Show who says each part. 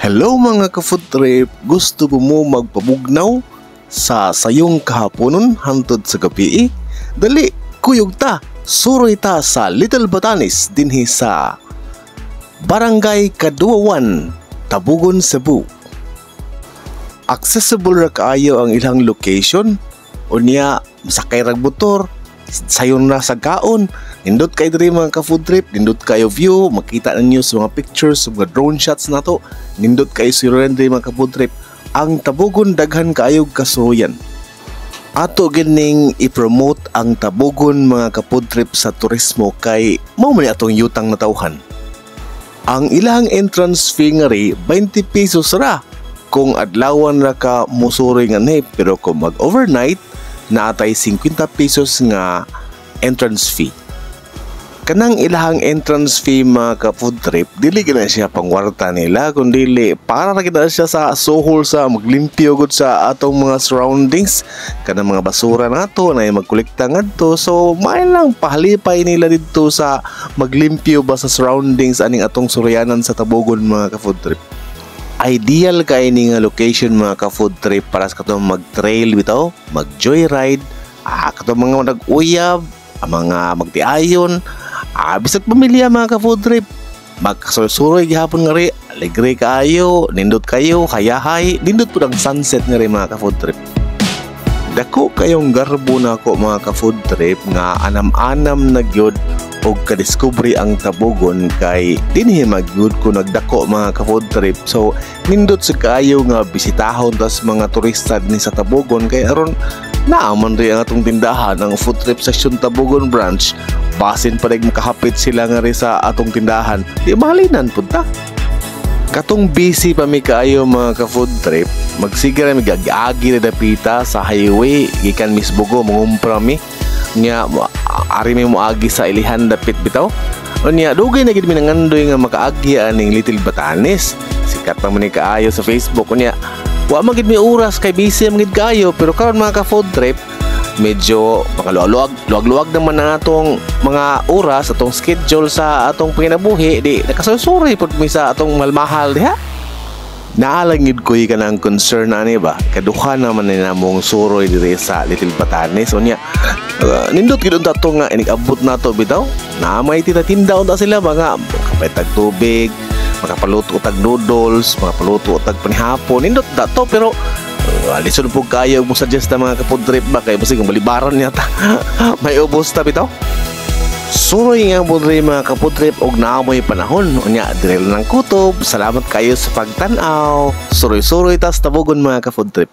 Speaker 1: Hello mga ka-food trip! Gusto mo magpabugnaw sa sayong kahaponon hantod sa gabi? Dali, kuyog ta! Suroy ta sa Little Batanes dinhi sa Barangay Kaduawan, Tabugon, Cebu. Accessible ra kaayo ang ilang location. Unya, masakay rag motor, sayon na sa gaon. Nindot kayo diri mga ka-food trip, nindot kayo view, makita ninyo sa mga pictures, sa mga drone shots na to. Nindot kayo siruan diri mga ka-food trip. Ang Tabugon daghan kaayog kasuyan. Ato gining i-promote ang Tabugon mga ka-food trip sa turismo kay mao man atong yutang na tawhan. Ang ilang entrance fee nga ri 20 pesos ra kung adlawan ra ka musuri nga ni, pero kung mag-overnight naatay 50 pesos nga entrance fee. Kanang ilahang entrance fee mga ka-food trip, dili gina siya pangwarta nila, kundi para na kita siya sa suhol sa maglimpyo gud sa atong mga surroundings, kanang mga basura nato na magkolekta ngadto. So may lang pahalipay nila dito sa maglimpyo ba sa surroundings aning atong suryanan sa Tabugon mga ka-food trip. Ideal kay ni nga location mga ka-food trip para sa katong mag-trail bitaw, mag-joyride, katong mga nag-uyab, mga magtiayon, bisag pamilya mga ka-food trip. Magkasuroy gihapon nga ri, alegre kaayo, nindot kayo, hayahay, nindot po ang sunset nga ri mga ka-food trip. Dako kayong garbo na ako mga ka-food trip nga anam-anam na gyud og kadiskubre ang Tabugon kay dinhi magyud ko nagdako mga ka-food trip. So nindot sa kayo nga bisitahon tas mga turista dinhi sa Tabugon kay aron naaman rin ang atong tindahan ang food trip section Tabugon branch. Basin pa rin makahapit sila nga rin sa atong tindahan, di mahalinan punta. Katong busy pa mi kaayo mga ka-food trip, magsiga na magagi na dapita sa highway gikan Misbugo mangumpra mi nya ari mi moagi sa ilihan dapit bitaw. Unya dugay na gid mi nangandoy nga makaagi aning Little Batanes. Sikat pa man ni kaayo sa Facebook. Unya wa magid mi oras kay busy magid kaayo, pero karon mga ka-food trip medyo luwag naman ang atong mga oras, atong schedule sa atong panginabuhi, di nakasusuri pod mi sa atong malmahal diha. Naalangid ko ka ng concern ani ba kaduha naman ni namong suroy diri sa Little Batanes. Unya nindot gid unta to nga inigabot nato bitaw na may tinda unta sila mga kapay tubig, makapaluto tag noodles, makapaluto tag panihapon, nindot dato. Pero lison po kayo mo suggest na mga ka-food trip ba kay basig malibaran yata may ubos ta bitaw. Suroy nga po rin mga ka-food trip og naamoy panahon. Unya direl ng kutob. Salamat kayo sa pagtanaw. Suroy-suroy tas Tabugon mga ka-food trip.